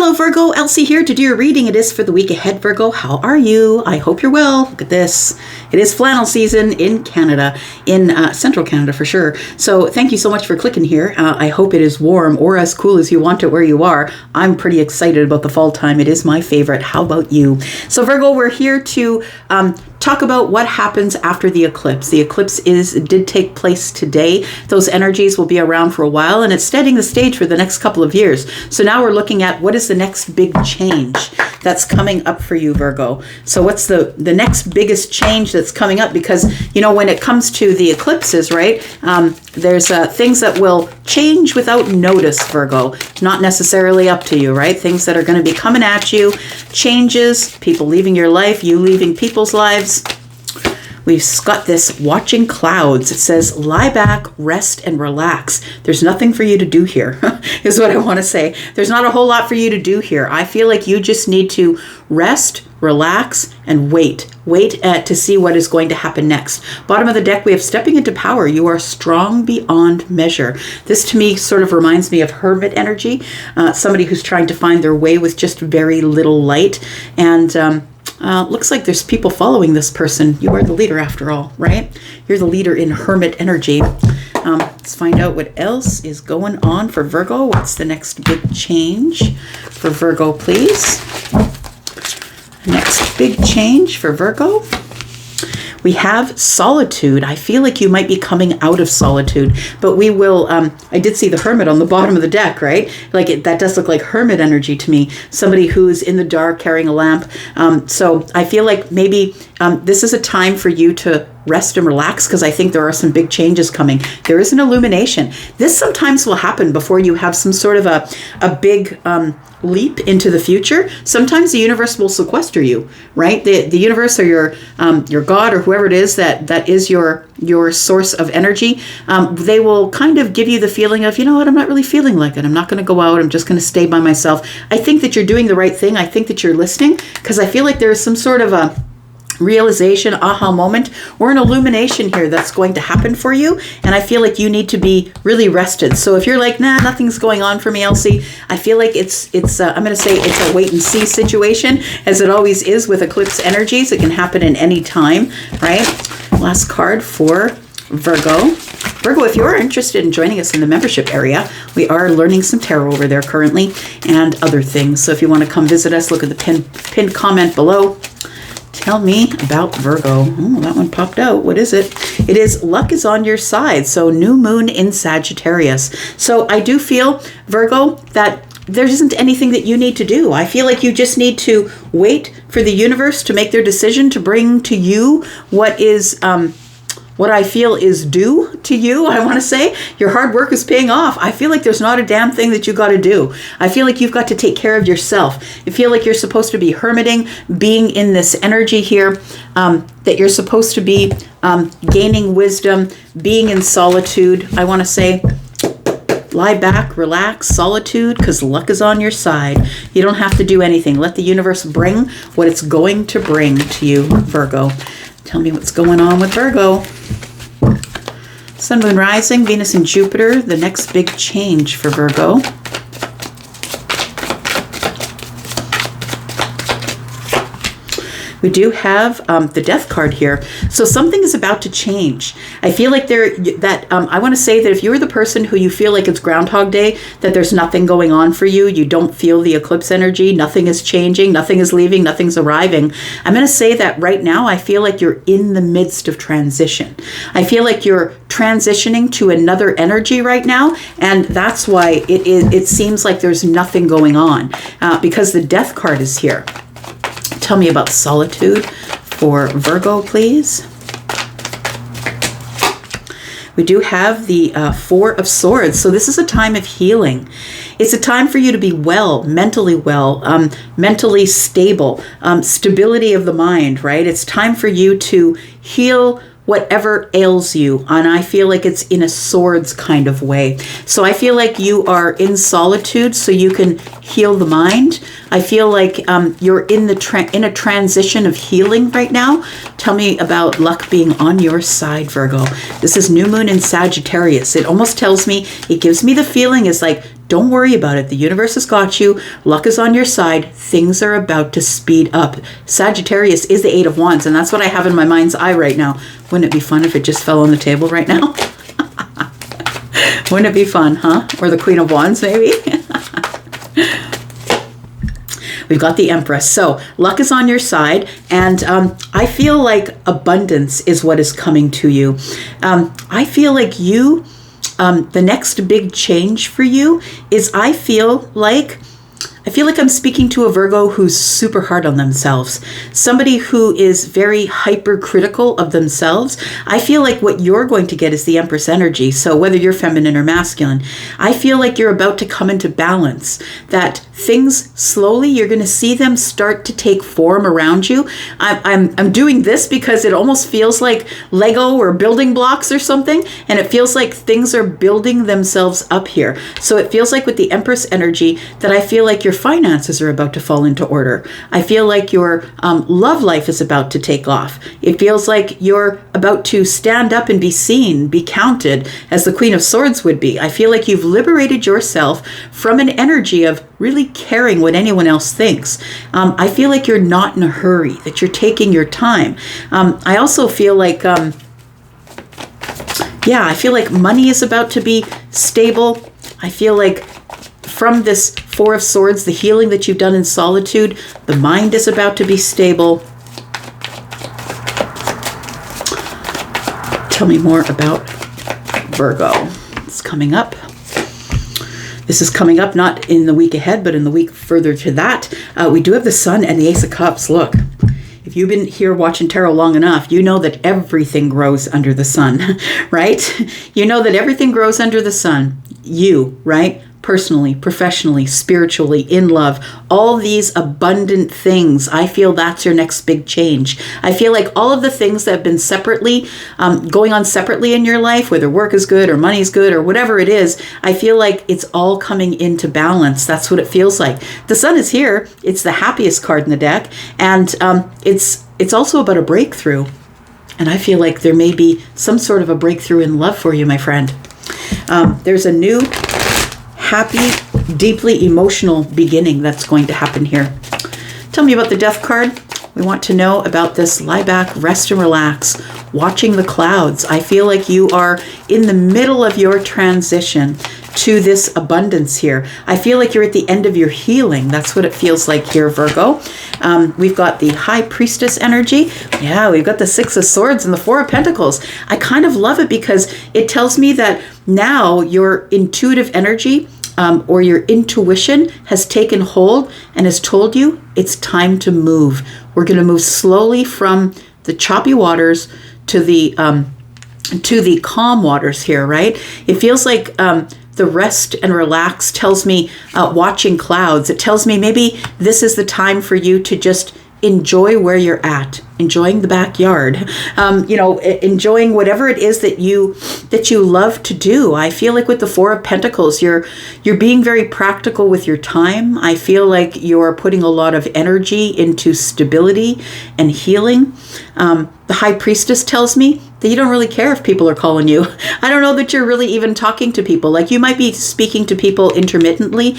Hello Virgo, Elsie here to do your reading. It is for the week ahead, Virgo. How are you? I hope you're well. Look at this. It is flannel season in Canada, in central Canada for sure. So thank you so much for clicking here. I hope it is warm or as cool as you want it where you are. I'm pretty excited about the fall time. It is my favorite. How about you? So Virgo, we're here to talk about what happens after the eclipse. The eclipse did take place today. Those energies will be around for a while, and it's setting the stage for the next couple of years. So now we're looking at what is the next big change that's coming up for you, Virgo. So what's the next biggest change that's coming up? Because, you know, when it comes to the eclipses, right, there's things that will change without notice, Virgo. Not necessarily up to you, right? Things that are going to be coming at you, changes, people leaving your life, you leaving people's lives. We've got this watching clouds. It says, lie back, rest, and relax. There's nothing for you to do here, is what I want to say. There's not a whole lot for you to do here. I feel like you just need to rest, relax, and wait. Wait to see what is going to happen next. Bottom of the deck, we have stepping into power. You are strong beyond measure. This to me sort of reminds me of hermit energy, somebody who's trying to find their way with just very little light. And looks like there's people following this person. You are the leader after all, right? You're the leader in hermit energy. Let's find out what else is going on for Virgo. What's the next big change for Virgo, please? Next big change for Virgo. We have solitude. I feel like you might be coming out of solitude, but we will, I did see the hermit on the bottom of the deck, right? Like that does look like hermit energy to me. Somebody who's in the dark carrying a lamp. So I feel like maybe this is a time for you to rest and relax, because I think there are some big changes coming. There is an illumination. This sometimes will happen before you have some sort of a big leap into the future. Sometimes the universe will sequester you, right? The universe or your God or whoever it is that is your source of energy. They will kind of give you the feeling of, you know what, I'm not really feeling like it. I'm not going to go out. I'm just going to stay by myself. I think that you're doing the right thing. I think that you're listening, because I feel like there is some sort of a realization, aha moment, or an illumination here that's going to happen for you. And I feel like you need to be really rested. So if you're like, nah, nothing's going on for me, Elsie, I feel like it's I'm going to say it's a wait and see situation, as it always is with eclipse energies. It can happen in any time, right? Last card for Virgo. Virgo, if you're interested in joining us in the membership area, we are learning some tarot over there currently and other things. So if you want to come visit us, look at the pinned comment below. Tell me about Virgo. Oh, that one popped out. What is it? It is luck is on your side. So new moon in Sagittarius. So I do feel, Virgo, that there isn't anything that you need to do. I feel like you just need to wait for the universe to make their decision to bring to you what is what I feel is due to you. I want to say your hard work is paying off. I feel like there's not a damn thing that you got to do. I feel like you've got to take care of yourself. I feel like you're supposed to be hermiting, being in this energy here, that you're supposed to be gaining wisdom, being in solitude. I want to say, lie back, relax, solitude, because luck is on your side. You don't have to do anything. Let the universe bring what it's going to bring to you, Virgo. Tell me what's going on with Virgo. Sun, Moon, Rising, Venus, and Jupiter. The next big change for Virgo. We do have the Death card here. So something is about to change. I feel like I want to say that if you're the person who you feel like it's Groundhog Day, that there's nothing going on for you, you don't feel the eclipse energy, nothing is changing, nothing is leaving, nothing's arriving. I'm going to say that right now, I feel like you're in the midst of transition. I feel like you're transitioning to another energy right now, and that's why it seems like there's nothing going on, because the Death card is here. Tell me about solitude for Virgo, please. We do have the Four of Swords. So this is a time of healing. It's a time for you to be well, mentally stable, stability of the mind, right? It's time for you to heal whatever ails you. And I feel like it's in a swords kind of way. So I feel like you are in solitude so you can heal the mind. I feel like you're in a transition of healing right now. Tell me about luck being on your side, Virgo. This is new moon in Sagittarius. It almost tells me, it gives me the feeling is like, Don't worry about it. The universe has got you. Luck is on your side. Things are about to speed up. Sagittarius is the 8 of Wands, and that's what I have in my mind's eye right now. Wouldn't it be fun if it just fell on the table right now? Wouldn't it be fun, huh? Or the Queen of Wands, maybe? We've got the Empress. So luck is on your side. And I feel like abundance is what is coming to you. I feel like you, the next big change for you is I feel like I'm speaking to a Virgo who's super hard on themselves. Somebody who is very hypercritical of themselves. I feel like what you're going to get is the Empress energy. So whether you're feminine or masculine, I feel like you're about to come into balance. That things slowly, you're going to see them start to take form around you. I'm doing this because it almost feels like Lego or building blocks or something. And it feels like things are building themselves up here. So it feels like with the Empress energy that I feel like your finances are about to fall into order. I feel like your love life is about to take off. It feels like you're about to stand up and be seen, be counted, as the Queen of Swords would be. I feel like you've liberated yourself from an energy of really caring what anyone else thinks. I feel like you're not in a hurry, that you're taking your time. I also feel like, I feel like money is about to be stable. I feel like from this 4 of Swords, the healing that you've done in solitude, the mind is about to be stable. Tell me more about Virgo. It's coming up. This is coming up not in the week ahead, but in the week further to that. We do have the Sun and the Ace of Cups. Look, if you've been here watching tarot long enough, you know that everything grows under the sun, right? You know that everything grows under the sun. You, right? Personally, professionally, spiritually, in love, all these abundant things. I feel that's your next big change. I feel like all of the things that have been separately, going on separately in your life, whether work is good or money is good or whatever it is, I feel like it's all coming into balance. That's what it feels like. The Sun is here. It's the happiest card in the deck. And it's also about a breakthrough. And I feel like there may be some sort of a breakthrough in love for you, my friend. There's a new happy, deeply emotional beginning that's going to happen here. Tell me about the Death card. We want to know about this lie back, rest and relax, watching the clouds. I feel like you are in the middle of your transition to this abundance here. I feel like you're at the end of your healing. That's what it feels like here, Virgo. We've got the High Priestess energy. Yeah, we've got the 6 of Swords and the 4 of Pentacles. I kind of love it because it tells me that now your intuitive energy or your intuition has taken hold and has told you it's time to move. We're going to move slowly from the choppy waters to the calm waters here, right? It feels like the rest and relax tells me watching clouds. It tells me maybe this is the time for you to just enjoy where you're at, enjoying the backyard, enjoying whatever it is that you love to do. I feel like with the 4 of Pentacles, you're being very practical with your time. I feel like you're putting a lot of energy into stability and healing. The High Priestess tells me that you don't really care if people are calling you. I don't know that you're really even talking to people. Like you might be speaking to people intermittently.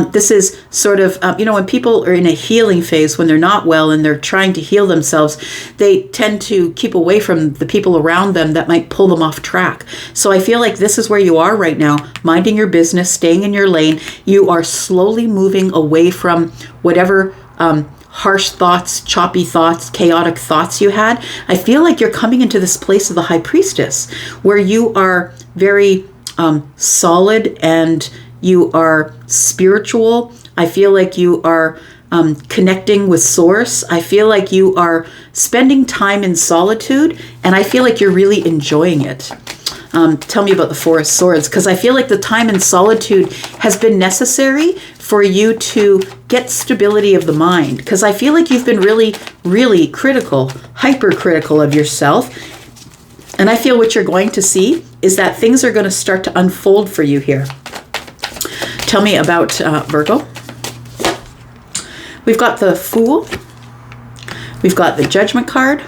This is sort of, when people are in a healing phase, when they're not well and they're trying to heal themselves, they tend to keep away from the people around them that might pull them off track. So I feel like this is where you are right now, minding your business, staying in your lane. You are slowly moving away from whatever harsh thoughts, choppy thoughts, chaotic thoughts you had. I feel like you're coming into this place of the High Priestess where you are very solid and you are spiritual. I feel like you are connecting with Source. I feel like you are spending time in solitude and I feel like you're really enjoying it. Tell me about the 4 of Swords, because I feel like the time in solitude has been necessary for you to get stability of the mind, because I feel like you've been really, really critical, hypercritical of yourself. And I feel what you're going to see is that things are going to start to unfold for you here. Tell me about Virgo. We've got the Fool. We've got the Judgment card.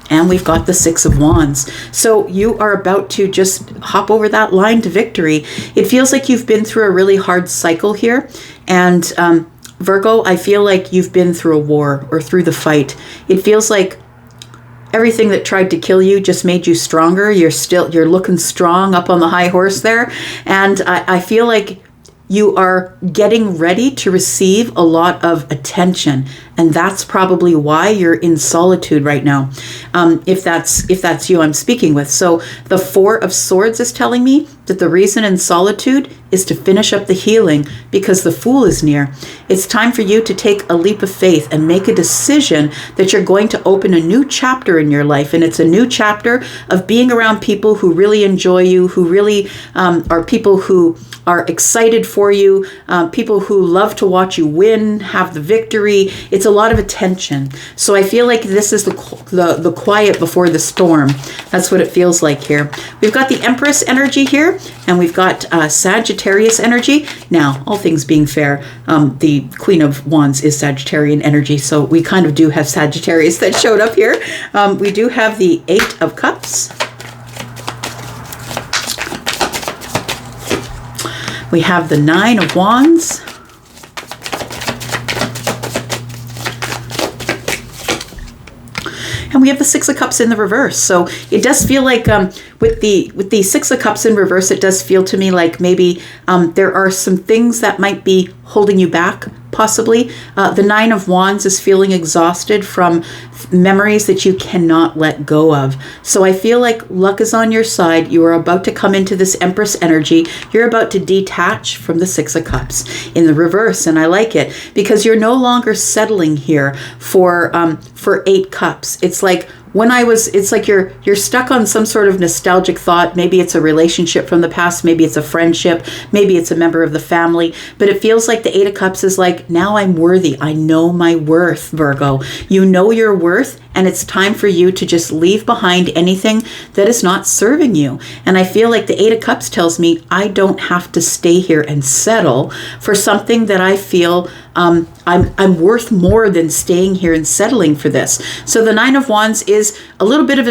and we've got the Six of Wands. So you are about to just hop over that line to victory. It feels like you've been through a really hard cycle here. And Virgo, I feel like you've been through a war or through the fight. It feels like everything that tried to kill you just made you stronger. You're looking strong up on the high horse there. And I feel like you are getting ready to receive a lot of attention, and that's probably why you're in solitude right now. If that's you I'm speaking with. So the Four of Swords is telling me that the reason in solitude is to finish up the healing because the Fool is near. It's time for you to take a leap of faith and make a decision that you're going to open a new chapter in your life, and it's a new chapter of being around people who really enjoy you, who really are people who are excited for you, people who love to watch you win, have the victory. It's a lot of attention. So I feel like this is the quiet before the storm. That's what it feels like here. We've got the Empress energy here, and we've got Sagittarius energy. Now, all things being fair, the Queen of Wands is Sagittarian energy, so we kind of do have Sagittarius that showed up here. We do have the Eight of Cups. We have the Nine of Wands. And we have the Six of Cups in the reverse. So it does feel like with the Six of Cups in reverse, it does feel to me like maybe there are some things that might be holding you back, possibly. The Nine of Wands is feeling exhausted from memories that you cannot let go of. So I feel like luck is on your side. You are about to come into this Empress energy. You're about to detach from the Six of Cups in the reverse. And I like it because you're no longer settling here for Eight Cups. It's like it's like you're stuck on some sort of nostalgic thought. Maybe it's a relationship from the past. Maybe it's a friendship. Maybe it's a member of the family. But it feels like the Eight of Cups is like, now I'm worthy. I know my worth, Virgo. You know your worth, and it's time for you to just leave behind anything that is not serving you. And I feel like the Eight of Cups tells me I don't have to stay here and settle for something that I feel I'm worth more than staying here and settling for this. So the Nine of Wands is a little bit of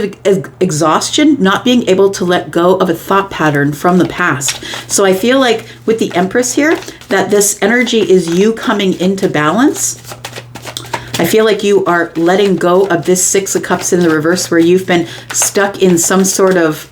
exhaustion, not being able to let go of a thought pattern from the past. So I feel like with the Empress here, that this energy is you coming into balance. I feel like you are letting go of this Six of Cups in the reverse where you've been stuck in some sort of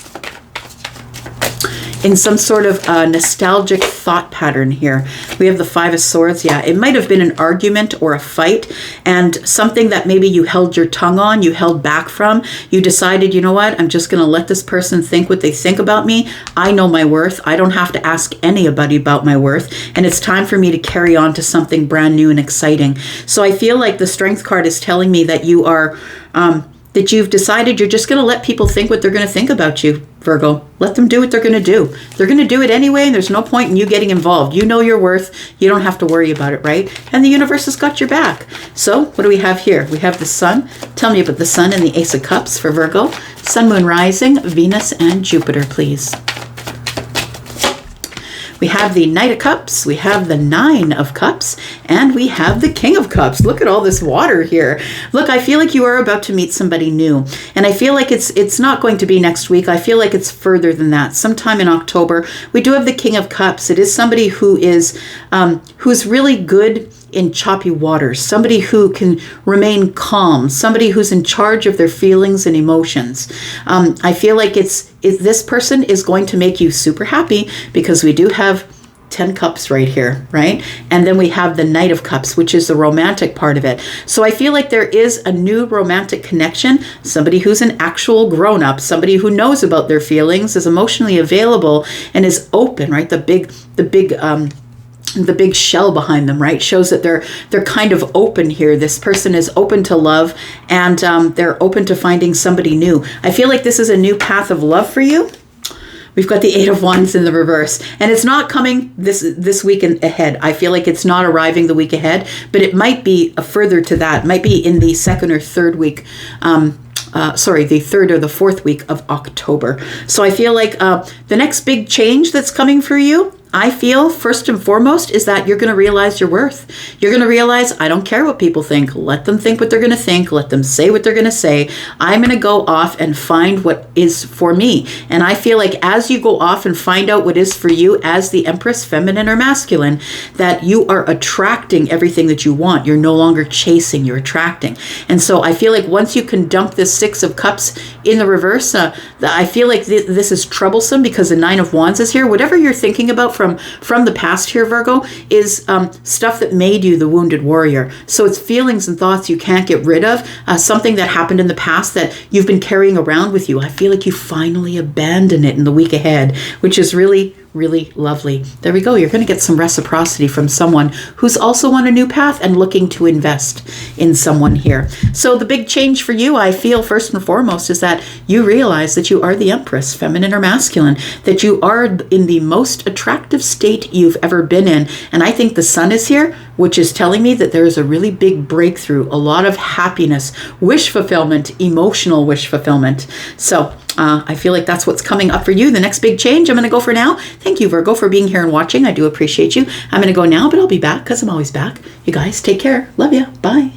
nostalgic thought pattern here. We have the Five of Swords. Yeah, it might have been an argument or a fight and something that maybe you held your tongue on, you held back from. You decided, you know what, I'm just going to let this person think what they think about me. I know my worth. I don't have to ask anybody about my worth. And it's time for me to carry on to something brand new and exciting. So I feel like the Strength card is telling me that you are, that you've decided you're just going to let people think what they're going to think about you, Virgo. Let them do what they're going to do. They're going to do it anyway, and there's no point in you getting involved. You know your worth. You don't have to worry about it, right? And the universe has got your back. So what do we have here? We have the Sun. Tell me about the Sun and the Ace of Cups for Virgo. Sun, Moon, Rising, Venus, and Jupiter, please. We have the Knight of Cups, we have the Nine of Cups, and we have the King of Cups. Look at all this water here. Look, I feel like you are about to meet somebody new. And I feel like it's not going to be next week. I feel like it's further than that. Sometime in October, we do have the King of Cups. It is somebody who is who's really good in choppy waters, somebody who can remain calm, somebody who's in charge of their feelings and emotions. I feel like this person is going to make you super happy because we do have 10 cups right here, right? And then we have the Knight of Cups, which is the romantic part of it. So I feel like there is a new romantic connection, somebody who's an actual grown-up, somebody who knows about their feelings, is emotionally available, and is open, right? The big shell behind them, right, shows that they're kind of open here. This person is open to love, and they're open to finding somebody new. I feel like this is a new path of love for you. We've got the Eight of Wands in the reverse, and it's not coming this week ahead. I feel like it's not arriving the week ahead, but it might be further to that. It might be in the second or third week. The third or the fourth week of October. So I feel like the next big change that's coming for you, I feel first and foremost is that you're going to realize your worth. You're going to realize, I don't care what people think. Let them think what they're going to think. Let them say what they're going to say. I'm going to go off and find what is for me. And I feel like as you go off and find out what is for you as the Empress, feminine or masculine, that you are attracting everything that you want. You're no longer chasing, you're attracting. And so I feel like once you can dump this Six of Cups in the reverse, I feel like this is troublesome because the Nine of Wands is here. Whatever you're thinking about from the past here, Virgo, is stuff that made you the wounded warrior. So it's feelings and thoughts you can't get rid of, something that happened in the past that you've been carrying around with you. I feel like you finally abandon it in the week ahead, which is really, really lovely. There we go. You're going to get some reciprocity from someone who's also on a new path and looking to invest in someone here. So the big change for you, I feel first and foremost, is that you realize that you are the Empress, feminine or masculine, that you are in the most attractive state you've ever been in. And I think the Sun is here, which is telling me that there is a really big breakthrough, a lot of happiness, wish fulfillment, emotional wish fulfillment. So I feel like that's what's coming up for you. The next big change I'm going to go for now. Thank you, Virgo, for being here and watching. I do appreciate you. I'm going to go now, but I'll be back because I'm always back. You guys take care. Love you. Bye.